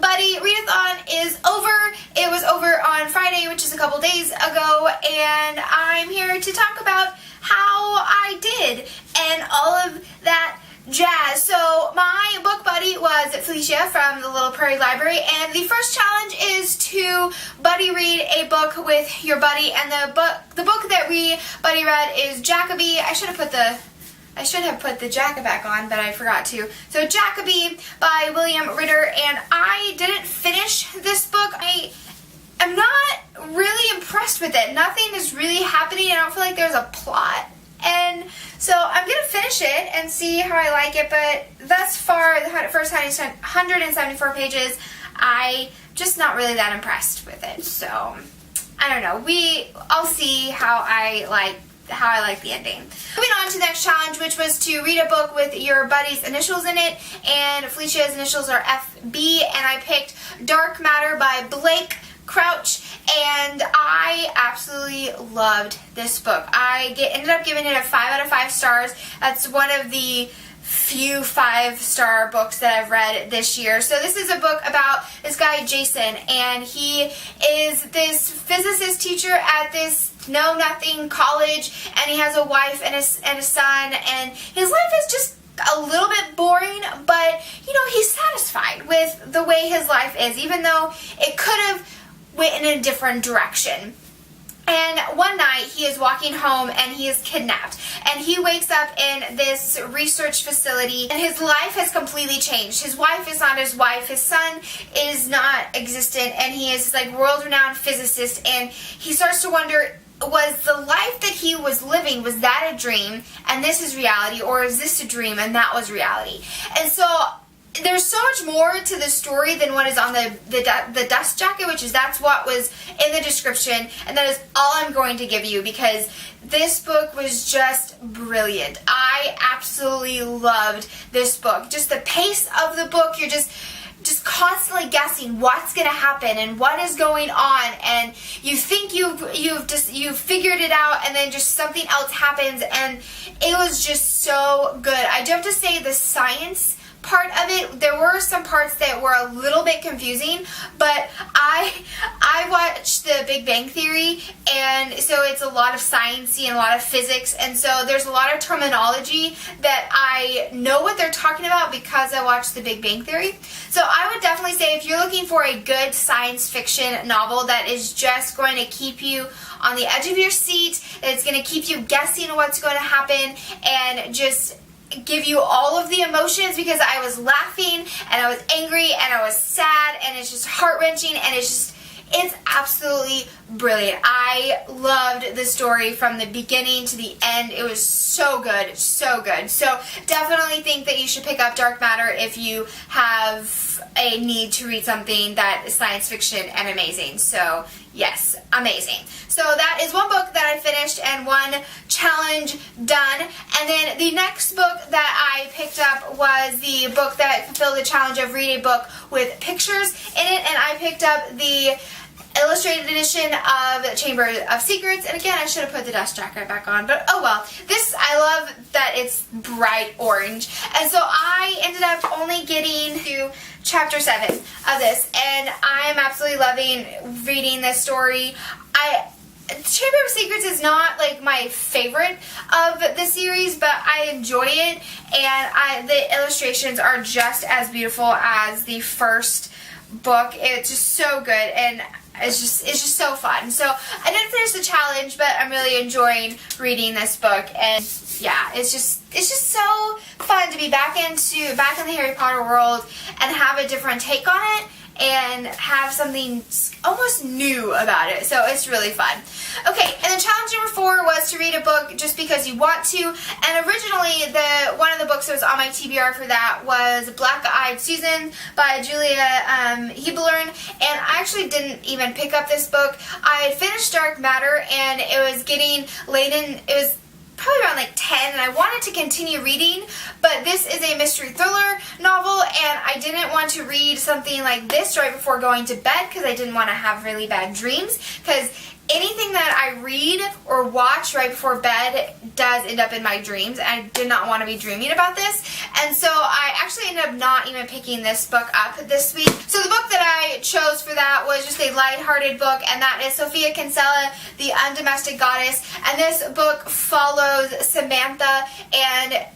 Buddy Readathon is over. It was over on Friday, which is a couple days ago, and I'm here to talk about how I did and all of that jazz. So my book buddy was Felicia from the Little Prairie Library, and the first challenge is to buddy read a book with your buddy, and the book that we buddy read is Jacobee. I should have put the jacket back on, but I forgot to. So Jacobee by William Ritter, and I didn't finish this book. I am not really impressed with it. Nothing is really happening. I don't feel like there's a plot. And so I'm going to finish it and see how I like it, but thus far, the first 174 pages, I just not really that impressed with it. So, I don't know. I'll see how I like the ending. Moving on to the next challenge, which was to read a book with your buddy's initials in it, and Felicia's initials are FB, and I picked Dark Matter by Blake Crouch, and I absolutely loved this book. I ended up giving it a 5 out of 5 stars. That's one of the few 5-star books that I've read this year. So this is a book about this guy Jason, and he is this physicist teacher at this know-nothing college, and he has a wife and a son, and his life is just a little bit boring, but you know, he's satisfied with the way his life is, even though it could have went in a different direction. And one night he is walking home and he is kidnapped, and he wakes up in this research facility, and his life has completely changed. His wife is not his wife, his son is not existent, and he is like world-renowned physicist, and he starts to wonder, was the life that he was living, was that a dream and this is reality, or is this a dream and that was reality? And so there's so much more to the story than what is on the dust jacket, that's what was in the description, and that is all I'm going to give you, because this book was just brilliant. I absolutely loved this book. Just the pace of the book, you're just constantly guessing what's going to happen and what is going on, and you think you've figured it out, and then just something else happens, and it was just so good. I do have to say, the science part of it, there were some parts that were a little bit confusing, but I watched The Big Bang Theory, and so it's a lot of sciencey and a lot of physics, and so there's a lot of terminology that I know what they're talking about because I watched The Big Bang Theory. So I would definitely say, if you're looking for a good science fiction novel that is just going to keep you on the edge of your seat, that it's going to keep you guessing what's going to happen, and just give you all of the emotions, because I was laughing and I was angry and I was sad, and it's just heart-wrenching, and it's absolutely brilliant. I loved the story from the beginning to the end. It was so good, so good. So definitely think that you should pick up Dark Matter if you have a need to read something that is science fiction and amazing. So yes, amazing. So that is one book that I finished and one challenge done. And then the next book that I picked up was the book that fulfilled the challenge of read a book with pictures in it, and I picked up the illustrated edition of Chamber of Secrets. And again, I should have put the dust jacket back on, but oh well. I love that it's bright orange. And so I ended up only getting to chapter 7 of this, and I'm absolutely loving reading this story. Chamber of Secrets is not like my favorite of the series, but I enjoy it, and the illustrations are just as beautiful as the first book. It's just so good, and it's just so fun. So I didn't finish the challenge, but I'm really enjoying reading this book, and yeah, it's just so fun to be back in the Harry Potter world and have a different take on it and have something almost new about it. So it's really fun. Okay, and then challenge number 4 was to read a book just because you want to. And originally, one of the books that was on my TBR for that was Black Eyed Susan by Julia Hibbeln. And I actually didn't even pick up this book. I had finished Dark Matter, and it was getting late in. It was probably around like 10, and I wanted to continue reading, but this is a mystery thriller novel, and I didn't want to read something like this right before going to bed because I didn't want to have really bad dreams, because anything that I read or watch right before bed does end up in my dreams. I did not want to be dreaming about this, and so I actually ended up not even picking this book up this week. So the book that I chose for that was just a lighthearted book, and that is Sophia Kinsella, The Undomestic Goddess. And this book follows Samantha, and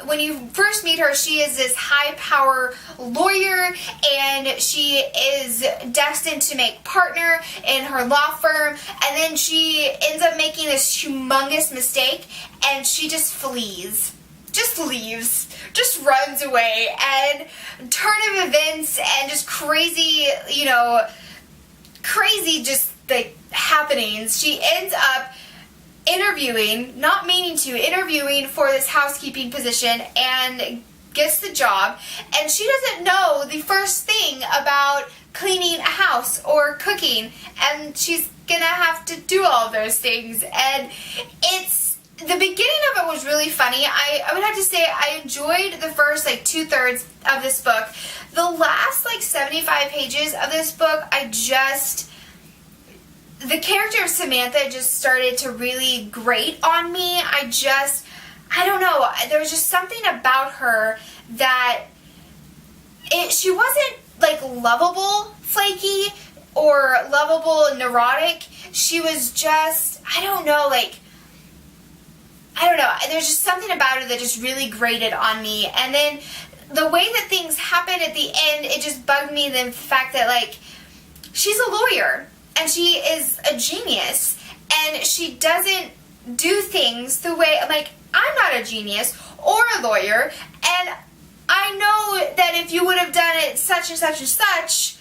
when you first meet her, she is this high-power lawyer, and she is destined to make partner in her law firm, and then she ends up making this humongous mistake, and she just flees. Just leaves. Just runs away, and turn of events and just crazy, crazy just like happenings. She ends up interviewing, not meaning to, interviewing for this housekeeping position and gets the job, and she doesn't know the first thing about cleaning a house or cooking, and she's gonna have to do all those things. And the beginning of it was really funny. I would have to say I enjoyed the first 2/3 of this book. The last 75 pages of this book, the character of Samantha just started to really grate on me. I don't know, there was just something about her that she wasn't lovable flaky or lovable neurotic. She was just, I don't know, there's just something about her that just really grated on me. And then the way that things happened at the end, it just bugged me, the fact that she's a lawyer and she is a genius, and she doesn't do things the way, I'm not a genius or a lawyer, and I know that if you would have done it such and such and such,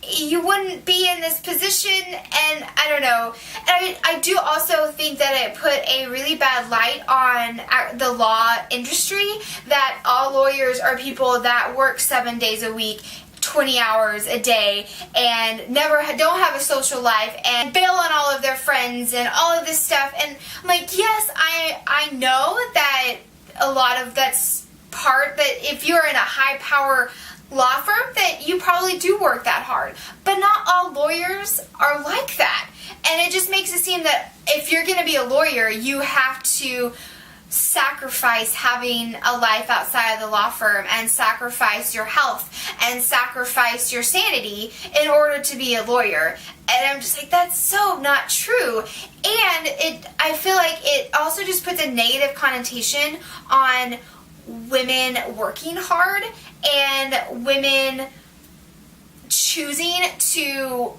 you wouldn't be in this position. And I don't know. And I do also think that it put a really bad light on the law industry, that all lawyers are people that work 7 days a week, 20 hours a day, and don't have a social life, and bail on all of their friends and all of this stuff. And I'm like, yes, I know that a lot of that's part, that if you're in a high power law firm, that you probably do work that hard, but not all lawyers are like that. And it just makes it seem that if you're going to be a lawyer, you have to sacrifice having a life outside of the law firm, and sacrifice your health, and sacrifice your sanity in order to be a lawyer. And I'm just like, that's so not true. And I feel like it also just puts a negative connotation on women working hard and women choosing to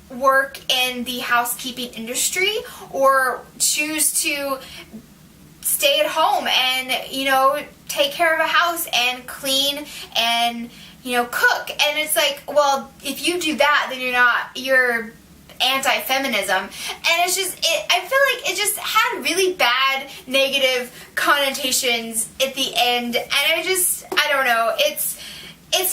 work in the housekeeping industry, or choose to stay at home and, take care of a house and clean and, cook. And it's like, well, if you do that, then you're anti-feminism. And it's just, I feel like it just had really bad negative connotations at the end. And I don't know, it's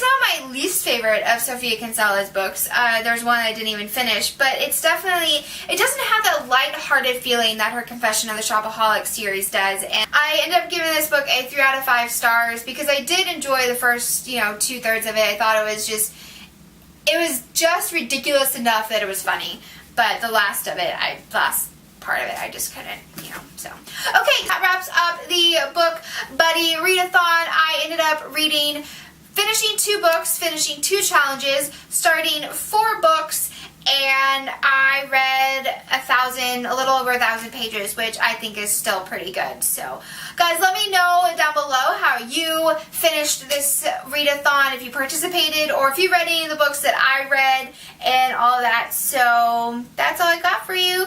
not my least favorite of Sophia Kinsella's books. There's one I didn't even finish, but it doesn't have that light-hearted feeling that her Confession of the Shopaholic series does. And I ended up giving this book a 3 out of 5 stars because I did enjoy the first, 2/3 of it. I thought it was just ridiculous enough that it was funny. But the last part of it, I just couldn't, so. Okay, that wraps up the Book Buddy Readathon. I ended up finishing 2 books, finishing 2 challenges, starting 4 books, and I read a little over 1,000 pages, which I think is still pretty good. So, guys, let me know down below how you finished this readathon, if you participated, or if you read any of the books that I read, and all of that. So, that's all I got for you.